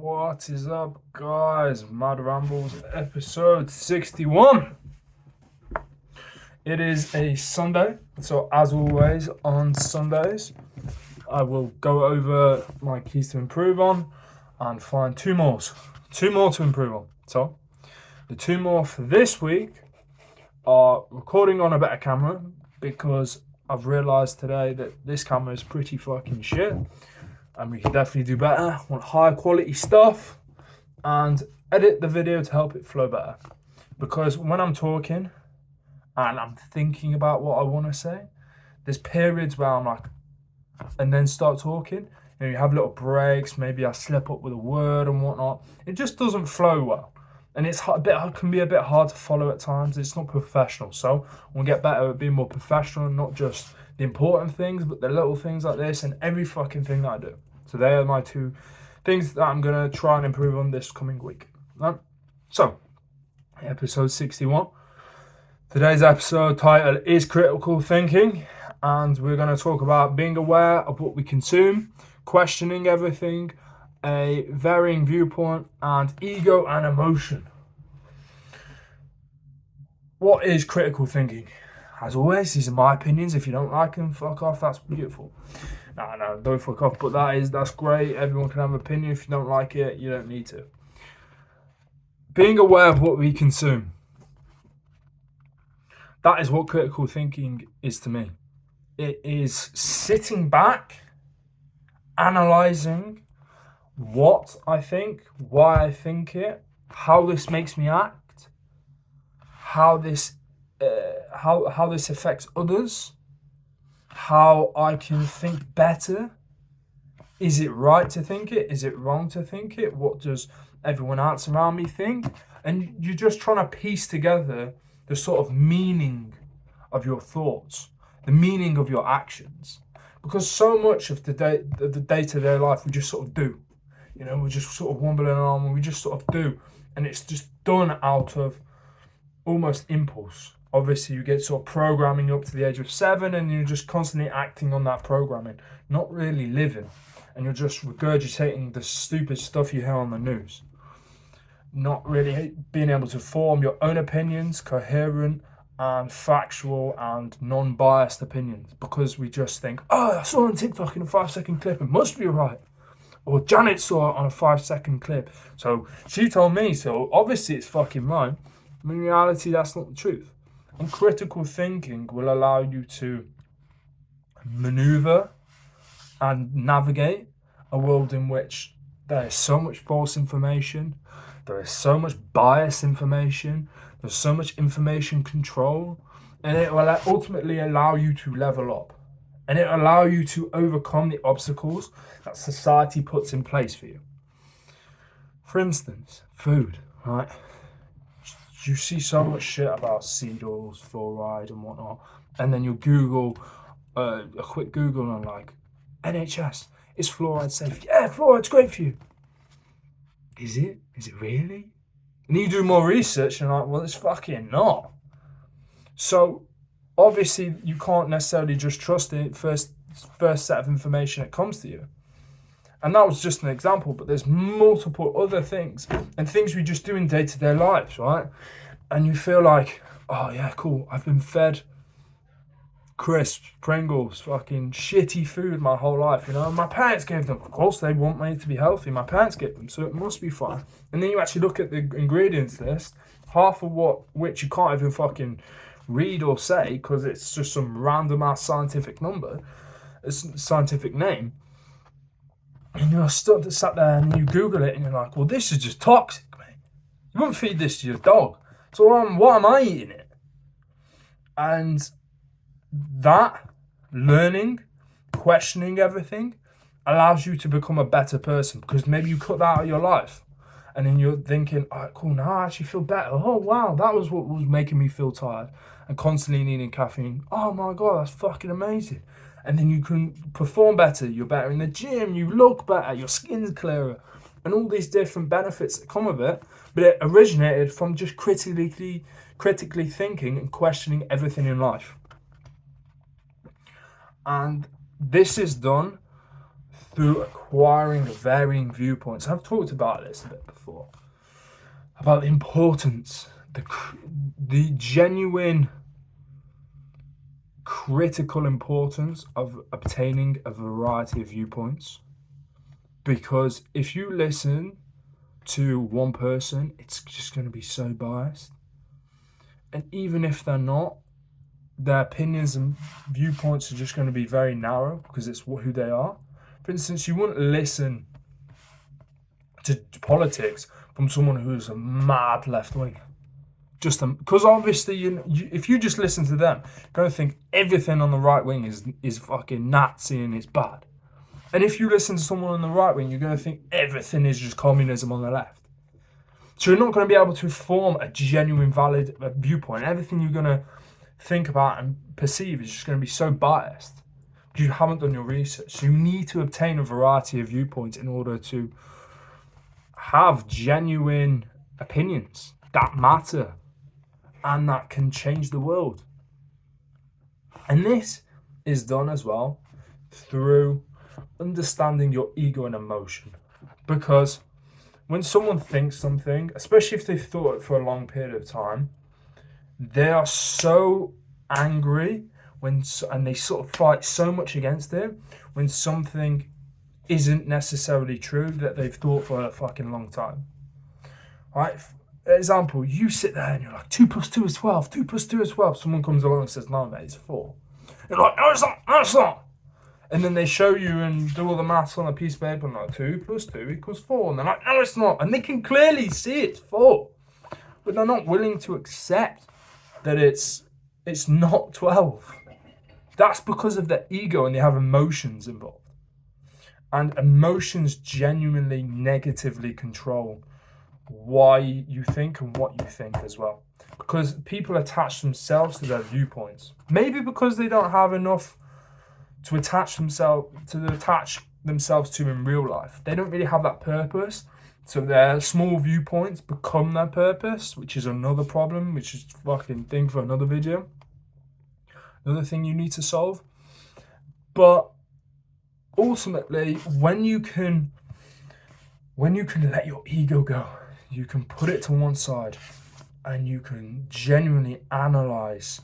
What is up, guys? Mad Rambles episode 61. It is a Sunday, so as always on Sundays, I will go over my keys to improve on and find two more to improve on. So, the two more for this week are recording on a better camera because I've realised today that this camera is pretty fucking shit. And we can definitely do better. Want higher quality stuff and edit the video to help it flow better. Because when I'm talking and I'm thinking about what I want to say, there's periods where I'm like, and then start talking. You have little breaks. Maybe I slip up with a word and whatnot. It just doesn't flow well, and can be a bit hard to follow at times. It's not professional, so we'll get better at being more professional, not just the important things, but the little things like this and every fucking thing that I do. So they are my two things that I'm going to try and improve on this coming week. Right? So, episode 61. Today's episode title is Critical Thinking, and we're going to talk about being aware of what we consume, questioning everything, a varying viewpoint, and ego and emotion. What is critical thinking? As always, these are my opinions. If you don't like them, fuck off. That's beautiful. No, don't fuck off. But that's great. Everyone can have an opinion. If you don't like it, you don't need to. Being aware of what we consume. That is what critical thinking is to me. It is sitting back, analysing what I think, why I think it, how this makes me act, how this affects others, how I can think better. Is it right to think it? Is it wrong to think it? What does everyone else around me think? And you're just trying to piece together the sort of meaning of your thoughts, the meaning of your actions. Because so much of the day-to-day life we just sort of do. We're just sort of wumbling along and we just sort of do. And it's just done out of almost impulse. Obviously, you get sort of programming up to the age of 7 and you're just constantly acting on that programming, not really living. And you're just regurgitating the stupid stuff you hear on the news. Not really being able to form your own opinions, coherent and factual and non-biased opinions. Because we just think, oh, I saw on TikTok in a 5-second clip, it must be right. Or Janet saw it on a 5-second clip, so she told me, so obviously it's fucking right. In reality, that's not the truth. And critical thinking will allow you to maneuver and navigate a world in which there is so much false information, there is so much biased information, there's so much information control, and it will ultimately allow you to level up. And it will allow you to overcome the obstacles that society puts in place for you. For instance, food, right? You see so much shit about seed oils, fluoride and whatnot, and then you Google, a quick Google on like, NHS, is fluoride safe? Yeah, fluoride's great for you. Is it? Is it really? And you do more research and like, well, it's fucking not. So, obviously, you can't necessarily just trust the first set of information that comes to you. And that was just an example, but there's multiple other things and things we just do in day-to-day lives, right? And you feel like, oh yeah, cool, I've been fed crisps, Pringles, fucking shitty food my whole life, My parents gave them. Of course, they want me to be healthy. My parents gave them, so it must be fine. And then you actually look at the ingredients list, half of which you can't even fucking read or say because it's just some random ass scientific name. And you're sat there and you Google it and you're like, well, this is just toxic, mate. You wouldn't feed this to your dog. So why am I eating it? And that learning, questioning everything allows you to become a better person because maybe you cut that out of your life. And then you're thinking, all right, cool, now I actually feel better. Oh, wow, that was what was making me feel tired and constantly needing caffeine. Oh, my God, that's fucking amazing. And then you can perform better. You're better in the gym. You look better. Your skin's clearer. And all these different benefits that come with it. But it originated from just critically thinking and questioning everything in life. And this is done through acquiring varying viewpoints. I've talked about this a bit before, about the importance, the genuine critical importance of obtaining a variety of viewpoints. Because if you listen to one person, it's just going to be so biased. And even if they're not, their opinions and viewpoints are just going to be very narrow because it's who they are. For instance, you wouldn't listen to politics from someone who's a mad left wing. Just because obviously, if you just listen to them, you're going to think everything on the right wing is fucking Nazi and it's bad. And if you listen to someone on the right wing, you're going to think everything is just communism on the left. So you're not going to be able to form a genuine, valid viewpoint. Everything you're going to think about and perceive is just going to be so biased. You haven't done your research. So you need to obtain a variety of viewpoints in order to have genuine opinions that matter and that can change the world. And this is done as well through understanding your ego and emotion. Because when someone thinks something, especially if they've thought it for a long period of time, they are so angry and they sort of fight so much against it when something isn't necessarily true that they've thought for a fucking long time. Right? For example, you sit there and you're like, 2 plus 2 is 12, 2 plus 2 is 12. Someone comes along and says, no, mate, it's 4. You're like, no, it's not, no, it's not. And then they show you and do all the maths on a piece of paper and like 2 plus 2 equals 4. And they're like, no, it's not. And they can clearly see it's 4. But they're not willing to accept that it's not 12. That's because of their ego and they have emotions involved. And emotions genuinely negatively control why you think and what you think as well. Because people attach themselves to their viewpoints. Maybe because they don't have enough to attach themselves to in real life. They don't really have that purpose. So their small viewpoints become their purpose, which is another problem, which is fucking thing for another video. Another thing you need to solve. But ultimately, when you can let your ego go, you can put it to one side and you can genuinely analyze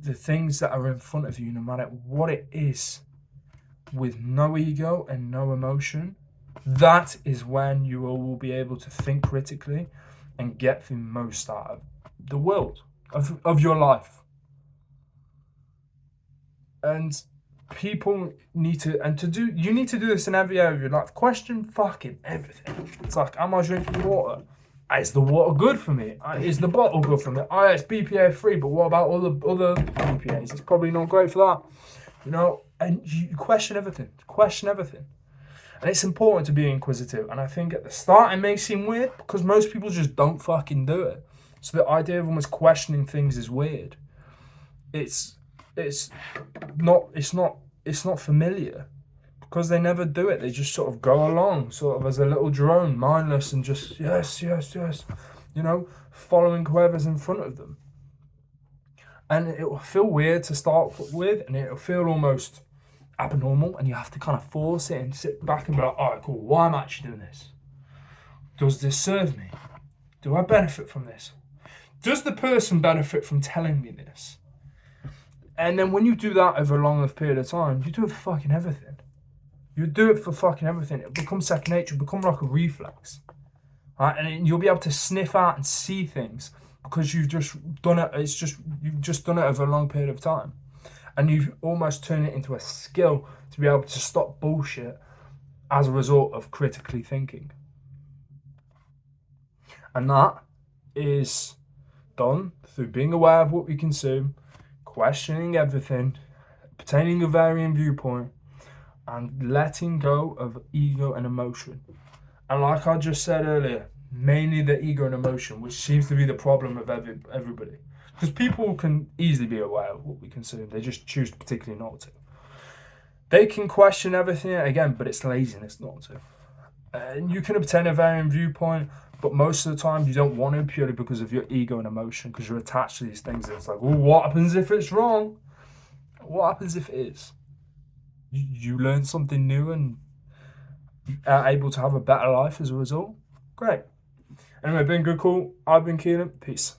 the things that are in front of you, no matter what it is, with no ego and no emotion. That is when you will be able to think critically and get the most out of the world, of your life. And people need to, you need to do this in every area of your life. Question fucking everything. It's like, am I drinking water? Is the water good for me? Is the bottle good for me? Oh, it's BPA free, but what about all the other BPAs? It's probably not great for that. You know, and you question everything. And it's important to be inquisitive. And I think at the start it may seem weird because most people just don't fucking do it. So the idea of almost questioning things is weird. It's not familiar because they never do it. They just sort of go along sort of as a little drone, mindless and just yes, you know, following whoever's in front of them. And it will feel weird to start with, and it'll feel almost abnormal, and you have to kind of force it and sit back and be like, all right, cool, why am I actually doing this? Does this serve me? Do I benefit from this? Does the person benefit from telling me this? And then when you do that over a long enough period of time, you do it for fucking everything. You do it for fucking everything. It becomes second nature, it'll become like a reflex. Right? And you'll be able to sniff out and see things because you've just done it. You've just done it over a long period of time. And you almost turn it into a skill to be able to stop bullshit as a result of critically thinking. And that is done through being aware of what we consume, questioning everything, obtaining a varying viewpoint, and letting go of ego and emotion. And like I just said earlier, mainly the ego and emotion, which seems to be the problem of everybody. Because people can easily be aware of what we consume, they just choose particularly not to. They can question everything again, but it's laziness not to. And you can obtain a varying viewpoint, but most of the time you don't want to purely because of your ego and emotion, because you're attached to these things. And it's like, well, what happens if it's wrong? What happens if it is? you learn something new and are able to have a better life as a result. Great. Anyway, been good call. I've been Keelan. Peace.